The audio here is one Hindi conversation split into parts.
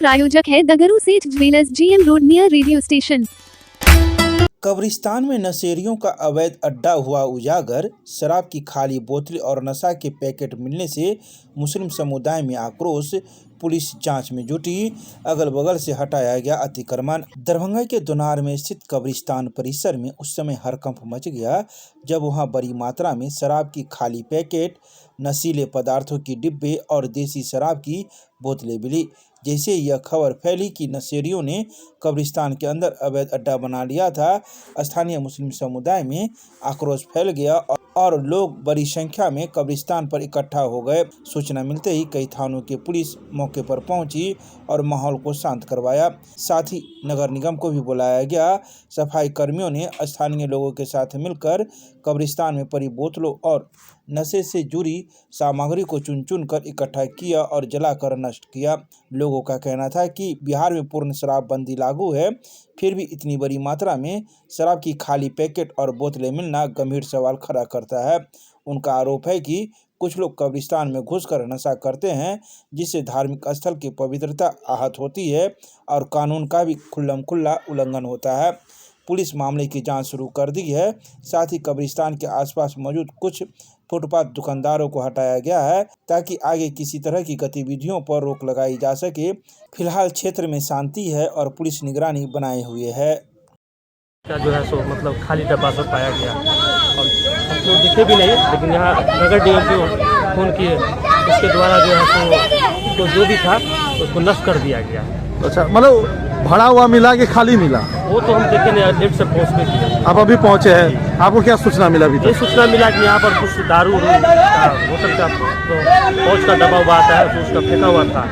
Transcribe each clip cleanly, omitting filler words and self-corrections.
प्रायोजक है दगरू सेठ jewellers, GM road near radio station. कब्रिस्तान में नशेड़ियों का अवैध अड्डा हुआ उजागर। शराब की खाली बोतलें और नशा के पैकेट मिलने से मुस्लिम समुदाय में आक्रोश। पुलिस जांच में जुटी। अगल बगल से हटाया गया अतिक्रमण। दरभंगा के दोनार में स्थित कब्रिस्तान परिसर में उस समय हड़कंप मच गया जब वहां बड़ी मात्रा में शराब की खाली पैकेट, नशीले पदार्थों की डिब्बे और देसी शराब की बोतलें मिली। जैसे यह खबर फैली कि नशेड़ियों ने कब्रिस्तान के अंदर अवैध अड्डा बना लिया था, स्थानीय मुस्लिम समुदाय में आक्रोश फैल गया और लोग बड़ी संख्या में कब्रिस्तान पर इकट्ठा हो गए। सूचना मिलते ही कई थानों की पुलिस मौके पर पहुंची और माहौल को शांत करवाया। साथ ही नगर निगम को भी बुलाया गया। सफाई कर्मियों ने स्थानीय लोगों के साथ मिलकर कब्रिस्तान में पड़ी बोतलों और नशे से जुड़ी सामग्री को चुन चुन कर इकट्ठा किया और जलाकर नष्ट किया। लोगों का कहना था कि बिहार में पूर्ण शराबबंदी लागू है, फिर भी इतनी बड़ी मात्रा में शराब की खाली पैकेट और बोतलें मिलना गंभीर सवाल खड़ा करता है। उनका आरोप है कि कुछ लोग कब्रिस्तान में घुसकर नशा करते हैं, जिससे धार्मिक स्थल की पवित्रता आहत होती है और कानून का भी खुल्लम-खुल्ला उल्लंघन होता है। पुलिस मामले की जांच शुरू कर दी है। साथ ही कब्रिस्तान के आसपास मौजूद कुछ फुटपाथ दुकानदारों को हटाया गया है ताकि आगे किसी तरह की गतिविधियों पर रोक लगाई जा सके। फिलहाल क्षेत्र में शांति है और पुलिस निगरानी बनाए हुए है। जो है सो मतलब खाली डब्बा सब पाया गया और हमको दिखे भी नहीं, लेकिन यहाँ नगर निगम को फोन किए, उसके द्वारा जो है सो जो भी था उसको नष्ट कर दिया गया। अच्छा, मतलब भरा हुआ मिला कि खाली मिला? वो तो हम देखे नहीं, लेट से पहुँच पे किए। आप अभी पहुँचे हैं, आपको क्या सूचना मिला अभी ये तक? सूचना मिला कि यहाँ पर कुछ दारू होटल का पहुँच का डब्बा हुआ आता है तो उसका फेंका हुआ था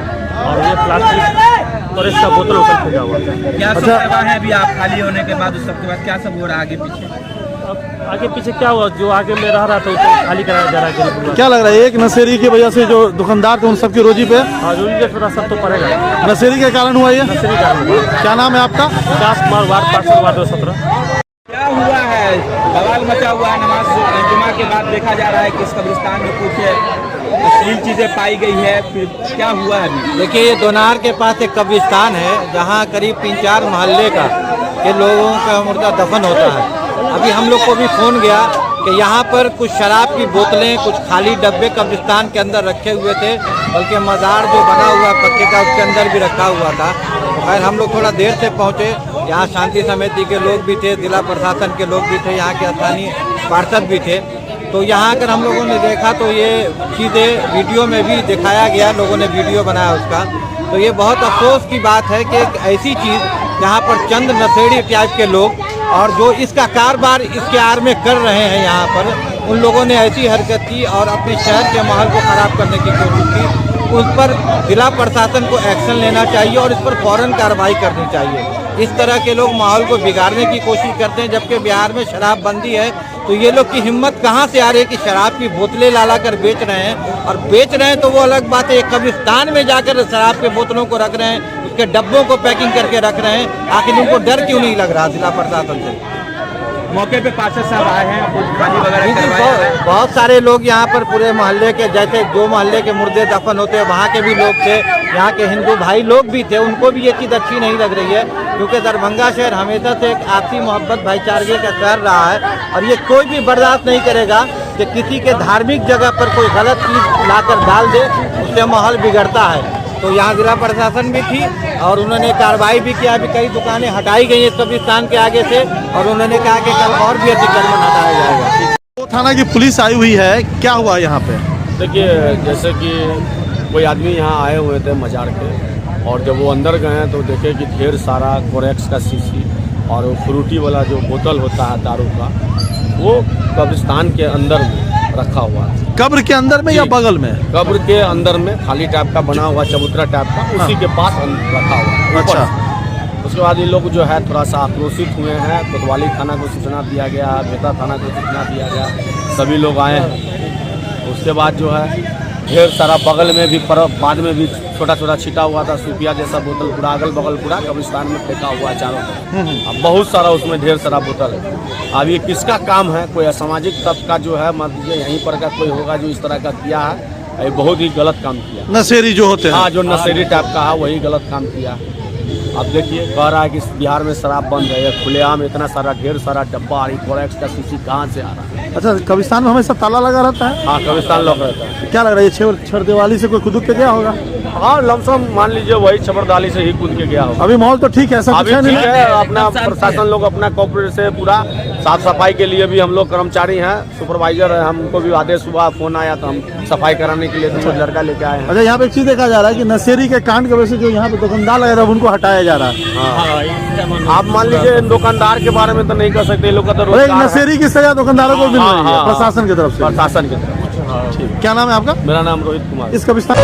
और ये प्लास्टिक और इसका बोतल उतर फेंका हुआ था। क्या सब है अभी आप खाली होने के बाद, उस सबके बाद क्या सब हो रहा है आगे पीछे? अब आगे पीछे क्या हुआ, जो आगे में रह रहा था उसको खाली कराया जा रहा है। क्या लग रहा है एक नशेड़ी की वजह से जो दुकानदार थे उन सबकी रोजी पे रोजी थोड़ा सब तो पड़ेगा। नशेड़ी के कारण हुआ ये? नशेड़ी कारण हुआ। क्या नाम है आपका? विकास कुमार, वार्ड पार्षद, वार्ड 17। क्या हुआ है? बवाल मचा हुआ है। नमाज जुमा के बाद देखा जा रहा है कि इस कब्रिस्तान में कुछ अश्लील चीजें पाई गई है, फिर क्या हुआ है अभी? देखिए, ये दोनार के पास एक कब्रिस्तान है जहाँ करीब 3-4 मोहल्ले का के लोगों का मुर्दा दफन होता है। अभी हम लोग को भी फोन गया कि यहाँ पर कुछ शराब की बोतलें, कुछ खाली डब्बे कब्रिस्तान के अंदर रखे हुए थे, बल्कि मज़ार जो बना हुआ पक्के का उसके अंदर भी रखा हुआ था। तो खैर हम लोग थोड़ा देर से पहुँचे, यहाँ शांति समिति के लोग भी थे, जिला प्रशासन के लोग भी थे, यहाँ के स्थानीय पार्षद भी थे। तो यहाँ अगर हम लोगों ने देखा तो ये चीज़ें वीडियो में भी दिखाया गया, लोगों ने वीडियो बनाया उसका। तो ये बहुत अफसोस की बात है कि एक ऐसी चीज़ जहाँ पर चंद नशेड़ी टाइप के लोग और जो इसका कारोबार इसके आड़ में कर रहे हैं, यहाँ पर उन लोगों ने ऐसी हरकत की और अपने शहर के माहौल को ख़राब करने की कोशिश की। उस पर जिला प्रशासन को एक्शन लेना चाहिए और इस पर फ़ौरन कार्रवाई करनी चाहिए। इस तरह के लोग माहौल को बिगाड़ने की कोशिश करते हैं, जबकि बिहार में शराबबंदी है। तो ये लोग की हिम्मत कहाँ से आ रही है कि शराब की बोतलें ला कर बेच रहे हैं, और बेच रहे हैं तो वो अलग बात है, कब्रिस्तान में जाकर शराब के बोतलों को रख रहे हैं, उसके डब्बों को पैकिंग करके रख रहे हैं। आखिर उनको डर क्यों नहीं लग रहा जिला प्रशासन से? मौके पे पार्षद साहब आए हैं, कुछ खाली वगैरह करवाया है। बहुत सारे लोग यहाँ पर पूरे मोहल्ले के, जैसे जो मोहल्ले के मुर्दे दफन होते हैं वहाँ के भी लोग थे, यहाँ के हिंदू भाई लोग भी थे, उनको भी ये चीज़ अच्छी नहीं लग रही है, क्योंकि दरभंगा शहर हमेशा से एक आपसी मोहब्बत भाईचारे का शहर रहा है और ये कोई भी बर्दाश्त नहीं करेगा कि किसी के धार्मिक जगह पर कोई गलत चीज़ लाकर डाल दे, उससे माहौल बिगड़ता है। तो यहाँ जिला प्रशासन भी थी और उन्होंने कार्रवाई भी किया। अभी कई दुकानें हटाई गई हैं कब्रिस्तान के आगे से और उन्होंने कहा कि कल और भी अतिक्रमण हटाया जाएगा। तो थाना की पुलिस आई हुई है, क्या हुआ यहाँ पे? देखिए, जैसे कि कोई आदमी यहाँ आए हुए थे मजार के, और जब वो अंदर गए तो देखे कि ढेर सारा कोरेक्स का शीशी और वो फ्रूटी वाला जो बोतल होता है दारू का, वो कब्रिस्तान के अंदर में रखा हुआ है। कब्र के अंदर में या बगल में? कब्र के अंदर में, खाली टाइप का बना हुआ चबूतरा टाइप का, उसी के पास रखा हुआ है। अच्छा। उसके बाद ये लोग जो है थोड़ा सा आक्रोशित हुए हैं। कोतवाली थाना को सूचना दिया गया, बेता थाना को सूचना दिया गया, सभी लोग आए हैं। उसके बाद जो है ढेर सारा बगल में भी, बाद में भी छोटा छोटा छिटा हुआ था सूपिया जैसा बोतल, पूरा अगल बगल पूरा कब्रिस्तान में फेंका हुआ है चारों तरफ। अब बहुत सारा उसमें ढेर सारा बोतल है। अब ये किसका काम है? कोई असामाजिक तत्व का जो है, मान लीजिए यहीं पर का कोई होगा जो इस तरह का किया है, ये बहुत ही गलत काम किया। नशेरी जो होते हैं। हाँ, जो नशेरी टाइप का है वही गलत काम किया। अब देखिए कह रहा है कि बिहार में शराब बंद है, खुलेआम इतना सारा ढेर सारा डब्बा फोरेक्स का शीशी कहाँ से आ रहा है। अच्छा, कब्रिस्तान में हमेशा ताला लगा रहता है। हाँ, कब्रिस्तान लॉक रहता है। क्या लग रहा है ये छड़ दिवाली से कोई खुद के गया होगा? हाँ, लमसम मान लीजिए वही छबरदाली से ही कूद के गया होगा। अभी माहौल तो ठीक है, ऐसा अभी कुछ है ठीक नहीं। है, अपना प्रशासन लोग अपना कॉर्पोरेट से पूरा साफ सफाई के लिए भी हम लोग कर्मचारी हैं, सुपरवाइजर है, हमको भी आदेश हुआ, फोन आया तो हम सफाई कराने के लिए 2 लड़का लेके आए हैं। अच्छा, यहाँ पे एक चीज देखा जा रहा है कि नशेरी के कांड की वजह से जो यहाँ पे दुकानदार लगा था उनको हटाया जा रहा है। हाँ, आप मान लीजिए दुकानदार के बारे में तो नहीं कर सकते, लोग का तो और एक रोजगार है। नशेरी की सजा दुकानदारों को मिल हाँ, रही है हाँ, प्रशासन की तरफ से। प्रशासन की तरफ। क्या नाम है आपका? मेरा नाम रोहित कुमार। इस कब्रिस्तान